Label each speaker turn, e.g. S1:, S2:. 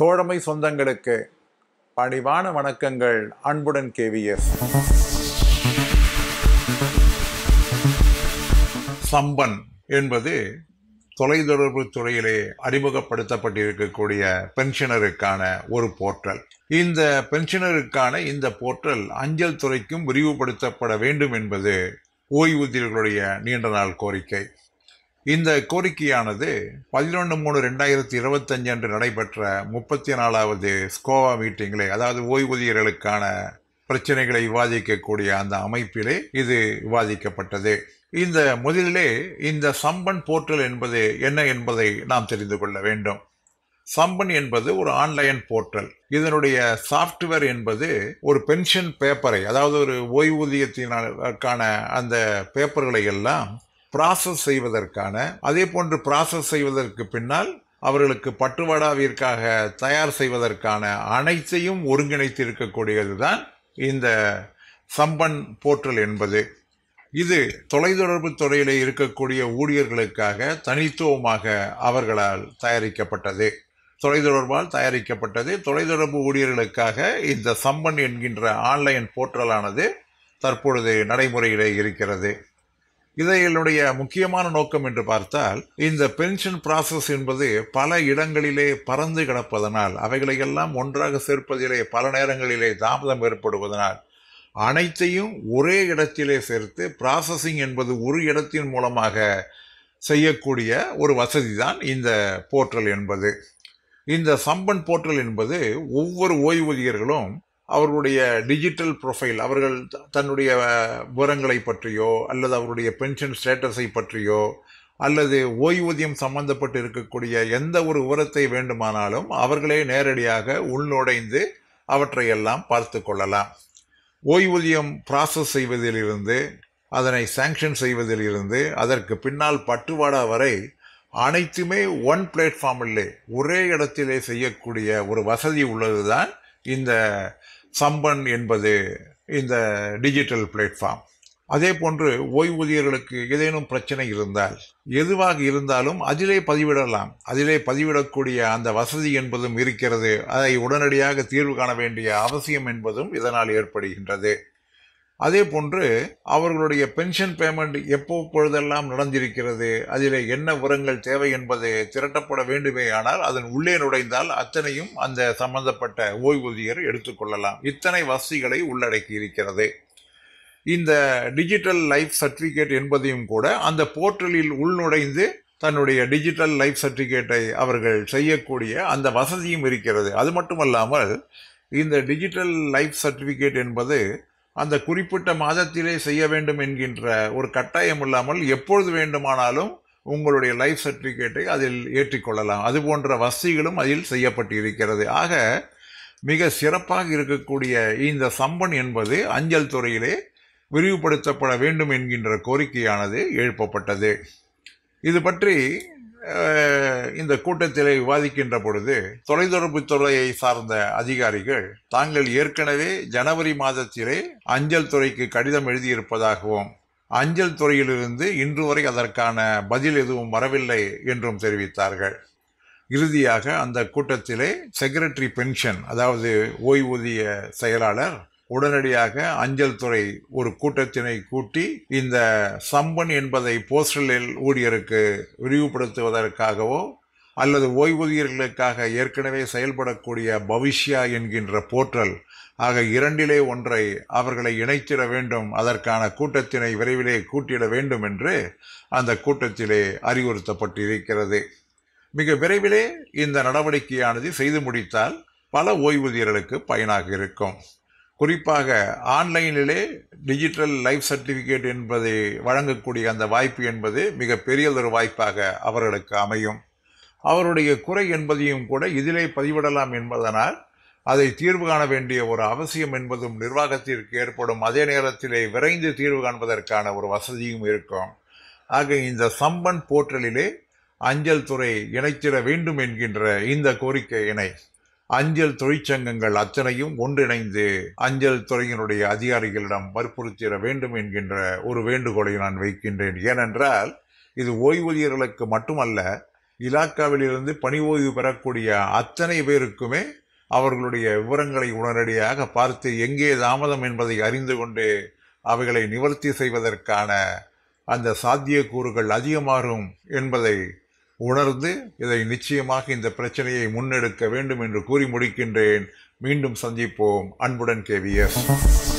S1: தோழமை சொந்தங்களுக்கு பணிவான வணக்கங்கள். அன்புடன் கேவிஎஸ். சம்பன் என்பது தொலைத்தொடர்பு துறையிலே அறிமுகப்படுத்தப்பட்டிருக்கக்கூடிய பென்ஷனருக்கான ஒரு போர்ட்டல். இந்த பென்ஷனருக்கான இந்த போர்ட்டல் அஞ்சல் துறைக்கும் விரிவுபடுத்தப்பட வேண்டும் என்பது ஓய்வூதியர்களுடைய நீண்ட நாள் கோரிக்கை. இந்த கோரிக்கையானது 11/3/2025 அன்று நடைபெற்ற 34வது ஸ்கோவா மீட்டிங்கிலே, அதாவது ஓய்வூதியர்களுக்கான பிரச்சனைகளை விவாதிக்கக்கூடிய அந்த அமைப்பிலே இது விவாதிக்கப்பட்டது. இந்த முதலிலே இந்த சம்பன் போர்ட்டல் என்பது என்ன என்பதை நாம் தெரிந்து கொள்ள வேண்டும். சம்பன் என்பது ஒரு ஆன்லைன் போர்ட்டல். இதனுடைய சாஃப்ட்வேர் என்பது ஒரு பென்ஷன் பேப்பரை, அதாவது ஒரு ஓய்வூதியத்திற்கான அந்த பேப்பர்களை எல்லாம் ப்ராசஸ் செய்வதற்கான, அதே போன்று ப்ராசஸ் செய்வதற்கு பின்னால் அவர்களுக்கு பட்டுவாடாவிற்காக தயார் செய்வதற்கான அனைத்தையும் ஒருங்கிணைத்து இருக்கக்கூடியதுதான் இந்த சம்பன் போர்ட்டல் என்பது. இது தொலைத்தொடர்பு துறையிலே இருக்கக்கூடிய ஊழியர்களுக்காக தனித்துவமாக அவர்களால் தயாரிக்கப்பட்டது, தொலைத்தொடர்பால் தயாரிக்கப்பட்டது. தொலைத்தொடர்பு ஊழியர்களுக்காக இந்த சம்பன் என்கின்ற ஆன்லைன் போர்ட்டலானது தற்பொழுது நடைமுறையிலே இருக்கிறது. இதனுடைய முக்கியமான நோக்கம் என்று பார்த்தால், இந்த பென்ஷன் ப்ராசஸ் என்பது பல இடங்களிலே பறந்து கிடப்பதனால், அவைகளையெல்லாம் ஒன்றாக சேர்ப்பதிலே பல நேரங்களிலே தாமதம் ஏற்படுவதனால் அனைத்தையும் ஒரே இடத்திலே சேர்த்து ப்ராசஸிங் என்பது ஒரு இடத்தின் மூலமாக செய்யக்கூடிய ஒரு வசதி தான் இந்த போர்ட்டல் என்பது. இந்த சம்பன் போர்ட்டல் என்பது ஒவ்வொரு ஓய்வூதியர்களும் அவர்களுடைய டிஜிட்டல் ப்ரொஃபைல், அவர்கள் தன்னுடைய விவரங்களை பற்றியோ அல்லது அவருடைய பென்ஷன் ஸ்டேட்டஸை பற்றியோ அல்லது ஓய்வூதியம் சம்பந்தப்பட்டு இருக்கக்கூடிய எந்த ஒரு விவரத்தை வேண்டுமானாலும் அவர்களே நேரடியாக உள்நுழைந்து அவற்றையெல்லாம் பார்த்து கொள்ளலாம். ஓய்வூதியம் ப்ராசஸ் செய்வதிலிருந்து, அதனை சாங்ஷன் செய்வதிலிருந்து, அதற்கு பின்னால் பட்டுவாடா வரை அனைத்துமே ஒன் பிளாட்ஃபார்மிலே ஒரே இடத்திலே செய்யக்கூடிய ஒரு வசதி உள்ளதுதான் இந்த சம்பன் என்பது, இந்த டிஜிட்டல் பிளாட்ஃபார்ம். அதே போன்று ஓய்வூதியர்களுக்கு ஏதேனும் பிரச்சனை இருந்தால், எதுவாக இருந்தாலும் அதிலே பதிவிடலாம். அதிலே பதிவிடக்கூடிய அந்த வசதி என்பதும் இருக்கிறது. அதை உடனடியாக தீர்வு காண வேண்டிய அவசியம் என்பதும் இதனால் ஏற்படுகின்றது. அதே போன்று அவர்களுடைய பென்ஷன் பேமெண்ட் எப்பொழுதெல்லாம் நடந்திருக்கிறது, அதிலே என்ன விவரங்கள் தேவை என்பது திரட்டப்பட வேண்டுமே. ஆனால் அதன் உள்ளே நுழைந்தால் அத்தனையும் அந்த சம்பந்தப்பட்ட ஓய்வூதியர் எடுத்துக்கொள்ளலாம். இத்தனை வசதிகளை உள்ளடக்கி இருக்கிறது. இந்த டிஜிட்டல் லைஃப் சர்டிஃபிகேட் என்பதையும் கூட அந்த போர்ட்டலில் உள்நுழைந்து தன்னுடைய டிஜிட்டல் லைஃப் சர்டிஃபிகேட்டை அவர்கள் செய்யக்கூடிய அந்த வசதியும் இருக்கிறது. அது மட்டுமல்லாமல் இந்த டிஜிட்டல் லைஃப் சர்டிஃபிகேட் என்பது அந்த குறிப்பிட்ட மாதத்திலே செய்ய வேண்டும் என்கின்ற ஒரு கட்டாயம் இல்லாமல் எப்பொழுது வேண்டுமானாலும் உங்களுடைய லைஃப் சர்டிஃபிகேட்டை அதில் ஏற்றிக்கொள்ளலாம். அது போன்ற வசதிகளும் அதில் செய்யப்பட்டு இருக்கிறது. ஆக மிக சிறப்பாக இருக்கக்கூடிய இந்த சம்பன் என்பது அஞ்சல் துறையிலே விரிவுபடுத்தப்பட வேண்டும் என்கின்ற கோரிக்கையானது எழுப்பப்பட்டது. இது பற்றி இந்த கூட்டத்திலே விவாதிக்கின்ற பொழுது தொலைத்தொடர்பு துறையை சார்ந்த அதிகாரிகள் தாங்கள் ஏற்கனவே ஜனவரி மாதத்திலே அஞ்சல் துறைக்கு கடிதம் எழுதியிருப்பதாகவும், அஞ்சல் துறையிலிருந்து இன்று வரை அதற்கான பதில் எதுவும் வரவில்லை என்றும் தெரிவித்தார்கள். இறுதியாக அந்த கூட்டத்திலே செக்ரட்டரி பென்ஷன், அதாவது ஓய்வூதிய செயலாளர், உடனடியாக அஞ்சல் துறை ஒரு கூட்டத்தினை கூட்டி இந்த சம்பன் என்பதை போஸ்டல் ஊழியருக்கு விரிவுபடுத்துவதற்காகவோ அல்லது ஓய்வூதியர்களுக்காக ஏற்கனவே செயல்படக்கூடிய பவிஷ்யா என்கின்ற போர்ட்டல் ஆக இரண்டிலே ஒன்றை அவர்களை இணைத்திட வேண்டும், அதற்கான கூட்டத்தினை விரைவிலே கூட்டிட வேண்டும் என்று அந்த கூட்டத்திலே அறிவுறுத்தப்பட்டிருக்கிறது. மிக விரைவிலே இந்த நடவடிக்கையானது செய்து முடித்தால் பல ஓய்வூதியர்களுக்கு பயனாக இருக்கும். குறிப்பாக ஆன்லைனிலே டிஜிட்டல் லைஃப் சர்டிஃபிகேட் என்பதை வழங்கக்கூடிய அந்த வாய்ப்பு என்பது மிக பெரியதொரு வாய்ப்பாக அவர்களுக்கு அமையும். அவருடைய குறை என்பதையும் கூட இதிலே பதிவிடலாம் என்பதனால் அதை தீர்வு காண வேண்டிய ஒரு அவசியம் என்பதும் நிர்வாகத்திற்கு ஏற்படும். அதே நேரத்திலே விரைந்து தீர்வு காண்பதற்கான ஒரு வசதியும் இருக்கும். ஆக இந்த சம்பன் போர்ட்டலிலே அஞ்சல் துறை இணைத்திட வேண்டும் என்கின்ற இந்த கோரிக்கையினை அஞ்சல் தொழிற்சங்கங்கள் அத்தனையும் ஒன்றிணைந்து அஞ்சல் துறையினுடைய அதிகாரிகளிடம் வற்புறுத்திட வேண்டும் என்கின்ற ஒரு வேண்டுகோளை நான் வைக்கின்றேன். ஏனென்றால் இது ஓய்வூதியர்களுக்கு மட்டுமல்ல, இலாக்காவிலிருந்து பணி ஓய்வு பெறக்கூடிய அத்தனை பேருக்குமே அவர்களுடைய விவரங்களை உடனடியாக பார்த்து எங்கே தாமதம் என்பதை அறிந்து கொண்டு அவைகளை நிவர்த்தி செய்வதற்கான அந்த சாத்தியக்கூறுகள் அதிகமாகும் என்பதை உணர்ந்து இதை நிச்சயமாக இந்த பிரச்சனையை முன்னெடுக்க வேண்டும் என்று கூறி முடிக்கின்றேன். மீண்டும் சந்திப்போம். அன்புடன் KVS.